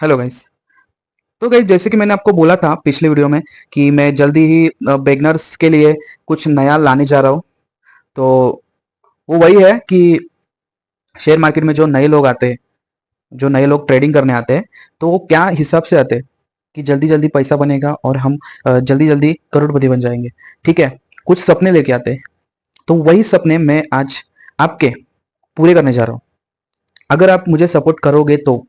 Hello guys. तो guys, जैसे कि मैंने आपको बोला था पिछले वीडियो में कि मैं जल्दी ही बिगनर्स के लिए कुछ नया लाने जा रहा हूँ। तो वो वही है कि शेयर मार्केट में जो नए लोग आते हैं, जो नए लोग ट्रेडिंग करने आते हैं, तो वो क्या हिसाब से आते हैं कि जल्दी जल्दी पैसा बनेगा और हम जल्दी जल्दी करोड़पति बन जाएंगे। ठीक है, कुछ सपने लेके आते हैं। तो वही सपने मैं आज आपके पूरे करने जा रहा हूँ, अगर आप मुझे सपोर्ट करोगे तो।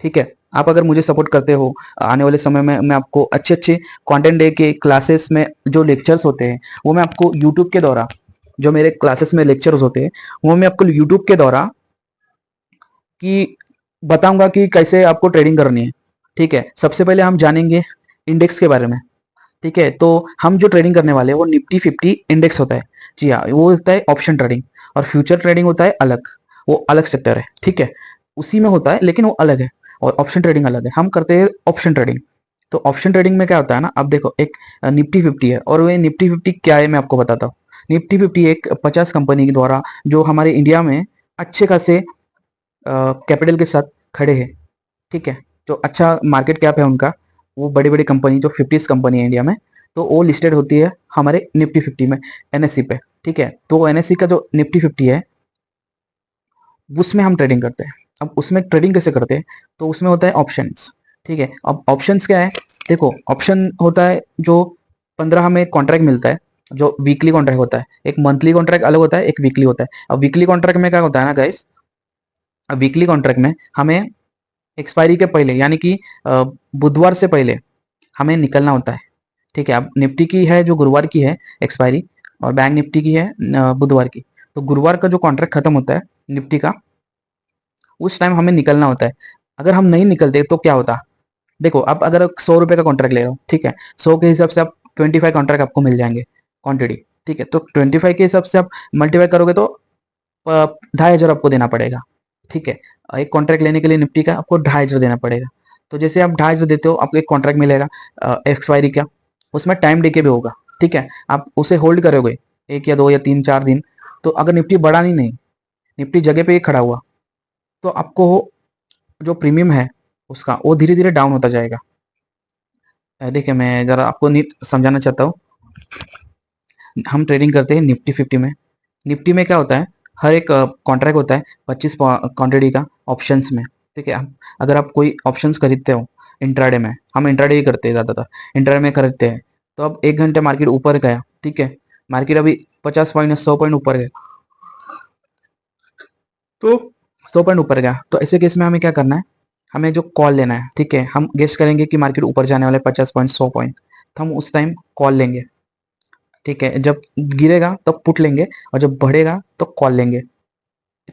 ठीक है, आप अगर मुझे सपोर्ट करते हो, आने वाले समय में मैं आपको अच्छे अच्छे कंटेंट दे के क्लासेस में जो लेक्चर्स होते हैं वो मैं आपको यूट्यूब के द्वारा, जो मेरे क्लासेस में लेक्चर्स होते हैं वो मैं आपको यूट्यूब के द्वारा कि बताऊंगा कि कैसे आपको ट्रेडिंग करनी है। ठीक है, सबसे पहले हम जानेंगे इंडेक्स के बारे में। ठीक है, तो हम जो ट्रेडिंग करने वाले हैं वो निफ्टी 50 इंडेक्स होता है। जी हाँ, वो होता है ऑप्शन ट्रेडिंग। और फ्यूचर ट्रेडिंग होता है अलग, वो अलग सेक्टर है। ठीक है, उसी में होता है लेकिन वो अलग है। और ऑप्शन ट्रेडिंग अलग है, हम करते हैं ऑप्शन ट्रेडिंग। तो ऑप्शन ट्रेडिंग में क्या होता है ना, अब देखो, एक निफ्टी 50 है और वो निफ्टी 50 क्या है मैं आपको बताता हूँ। निफ्टी 50 एक 50 कंपनी के द्वारा जो हमारे इंडिया में अच्छे खासे कैपिटल के साथ खड़े हैं। ठीक है, जो अच्छा मार्केट कैप है उनका, वो बड़ी बड़ी कंपनी जो 50 कंपनी है इंडिया में, तो वो लिस्टेड होती है हमारे निफ्टी 50 में, एनएससी पे। ठीक है, तो एनएससी का जो निफ्टी 50 है उसमें हम ट्रेडिंग करते हैं। अब उसमें ट्रेडिंग कैसे करते हैं, तो उसमें होता है ऑप्शंस। ठीक है, अब ऑप्शंस क्या है, देखो, ऑप्शन होता है जो 15 हमें कॉन्ट्रैक्ट मिलता है, जो वीकली कॉन्ट्रैक्ट होता है। एक मंथली कॉन्ट्रैक्ट अलग होता है, एक वीकली होता है। अब वीकली कॉन्ट्रैक्ट में क्या होता है ना गाइस, वीकली कॉन्ट्रैक्ट में हमें एक्सपायरी के पहले, यानी कि बुधवार से पहले हमें निकलना होता है। ठीक है, अब निफ्टी की है जो गुरुवार की है एक्सपायरी, और बैंक निफ्टी की है बुधवार की। तो गुरुवार का जो कॉन्ट्रैक्ट खत्म होता है निफ्टी का, उस टाइम हमें निकलना होता है। अगर हम नहीं निकलते तो क्या होता, देखो, अब अगर 100 रुपए का कॉन्ट्रैक्ट ले रहे हो, ठीक है, 100 के हिसाब से आप 25 कॉन्ट्रैक्ट आपको मिल जाएंगे क्वांटिटी। ठीक है, तो 25 के हिसाब से आप मल्टीप्लाई करोगे तो 2,500 आपको देना पड़ेगा। ठीक है, एक कॉन्ट्रैक्ट लेने के लिए निफ्टी का आपको 2,500 देना पड़ेगा। तो जैसे आप 2,500 देते हो, आपको एक कॉन्ट्रैक्ट मिलेगा एक्सपायरी का, उसमें टाइम डे के भी होगा। ठीक है, आप उसे होल्ड करोगे 1 या 2 या 3 4 दिन, तो अगर निफ्टी बढ़ा नहीं, निफ्टी जगह पे ही खड़ा हुआ, तो आपको जो प्रीमियम है उसका, वो धीरे धीरे डाउन होता जाएगा। देखिए, मैं जरा आपको नीट समझाना चाहता हूँ। हम ट्रेडिंग करते हैं निफ्टी 50 में। निफ्टी में क्या होता है, हर एक कॉन्ट्रैक्ट होता है 25 क्वांटिटी का ऑप्शंस में। ठीक है, अगर आप कोई ऑप्शंस खरीदते हो इंट्राडे में, हम इंट्राडे ही करते हैं ज़्यादातर, इंट्राडे में खरीदते हैं। तो अब 1 घंटे मार्केट ऊपर गया, ठीक है, मार्केट अभी 50 पॉइंट या 100 पॉइंट ऊपर गया, तो 100 पॉइंट ऊपर गया, तो ऐसे केस में हमें क्या करना है, हमें जो कॉल लेना है। ठीक है, हम गेस करेंगे कि मार्केट ऊपर जाने वाला है 50 पॉइंट 100 पॉइंट, तो हम उस टाइम कॉल लेंगे। ठीक है, जब गिरेगा तब पुट लेंगे, और जब बढ़ेगा तो कॉल लेंगे।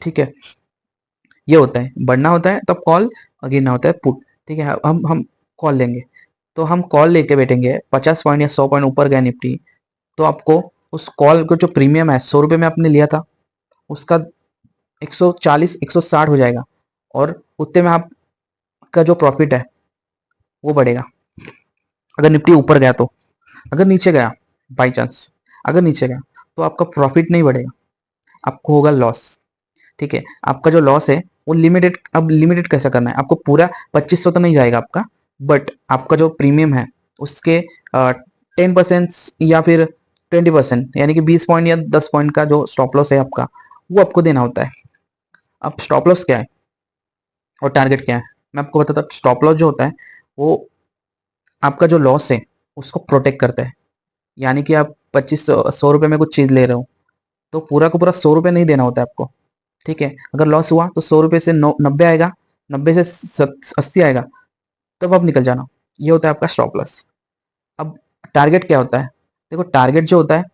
ठीक है, ये होता है, बढ़ना होता है तब कॉल, और गिरना होता है पुट। ठीक है, हम कॉल लेंगे। तो हम कॉल लेके बैठेंगे, 50 पॉइंट या 100 पॉइंट ऊपर गया निफ्टी, तो आपको उस कॉल को जो प्रीमियम है 100 रुपये में आपने लिया था, उसका 140 160 हो जाएगा, और उतने में आपका जो प्रॉफिट है वो बढ़ेगा, अगर निफ्टी ऊपर गया तो। अगर नीचे गया, बाई चांस अगर नीचे गया, तो आपका प्रॉफिट नहीं बढ़ेगा, आपको होगा लॉस। ठीक है, आपका जो लॉस है वो लिमिटेड, अब लिमिटेड कैसा करना है आपको, पूरा 2500 तो नहीं जाएगा आपका, बट आपका जो प्रीमियम है उसके 10% या फिर 20%, यानी कि 20 पॉइंट या 10 पॉइंट का जो स्टॉप लॉस है आपका, वो आपको देना होता है। अब स्टॉप लॉस क्या है और टारगेट क्या है, मैं आपको बताता हूँ। स्टॉप लॉस जो होता है वो आपका जो लॉस है उसको प्रोटेक्ट करता है। यानी कि आप 2500 100 रुपये में कुछ चीज ले रहे हो, तो पूरा को पूरा 100 रुपये नहीं देना होता है आपको। ठीक है, अगर लॉस हुआ तो 100 रुपये से 90 आएगा, 90 से 80 आएगा, तब आप निकल जाना। ये होता है आपका स्टॉप लॉस। अब टारगेट क्या होता है, देखो, टारगेट जो होता है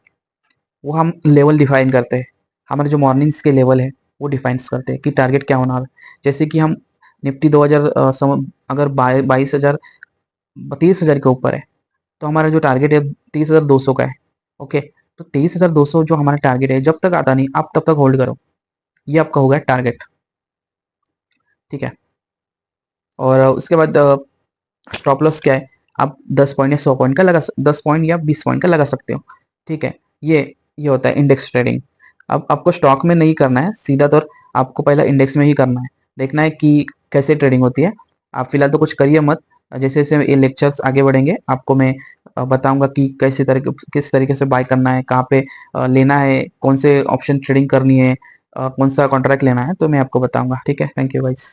वो हम लेवल डिफाइन करते हैं, हमारे जो मॉर्निंग्स के लेवल है वो डिफाइन करते हैं कि टारगेट क्या होना है। जैसे कि हम निफ्टी 2000 अगर 22,000 30,000 के ऊपर है, तो हमारा जो टारगेट है 30,200 का है। ओके, तो 23,200 जो हमारा टारगेट है, जब तक आता नहीं आप तब तक होल्ड करो, ये आपका होगा टारगेट। ठीक है, और उसके बाद स्टॉप लॉस क्या है, आप 10 पॉइंट या 100 पॉइंट का 10 पॉइंट या 20 पॉइंट का लगा सकते हो। ठीक है, ये होता है इंडेक्स ट्रेडिंग। अब आपको स्टॉक में नहीं करना है सीधा तौर, आपको पहला इंडेक्स में ही करना है, देखना है कि कैसे ट्रेडिंग होती है। आप फिलहाल तो कुछ करिए मत। जैसे जैसे ये लेक्चर्स आगे बढ़ेंगे आपको मैं बताऊंगा कि कैसे तरीके किस तरीके से बाय करना है, कहाँ पे लेना है, कौन से ऑप्शन ट्रेडिंग करनी है, कौन सा कॉन्ट्रैक्ट लेना है, तो मैं आपको बताऊंगा। ठीक है, थैंक यू गाइस।